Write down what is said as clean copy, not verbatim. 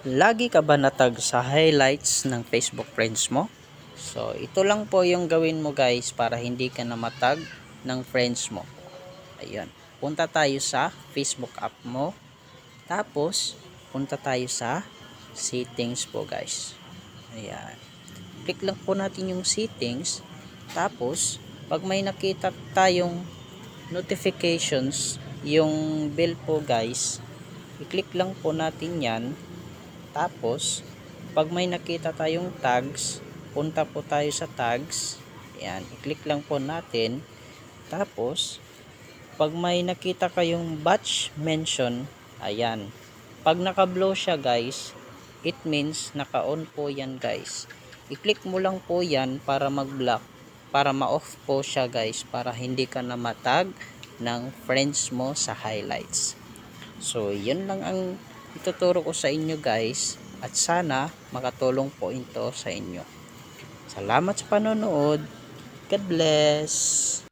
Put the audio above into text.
Lagi ka ba natag sa highlights ng Facebook friends mo? So, ito lang po yung gawin mo guys para hindi ka na matag ng friends mo. Ayun. Punta tayo sa Facebook app mo. Tapos, punta tayo sa settings po guys. Ayan. Click lang po natin yung settings. Tapos, pag may nakita tayong notifications, yung bell po guys, i-click lang po natin yan. Tapos, pag may nakita tayong tags, punta po tayo sa tags. Ayan, i-click lang po natin. Tapos, pag may nakita kayong batch mention, ayan. Pag naka-blow siya guys, it means naka-on po yan guys. I-click mo lang po yan para mag-block, para ma-off po siya guys, para hindi ka na matag ng friends mo sa highlights. So, yun lang ang ituturo ko sa inyo guys, at sana makatulong po ito sa inyo. Salamat sa panonood. God bless.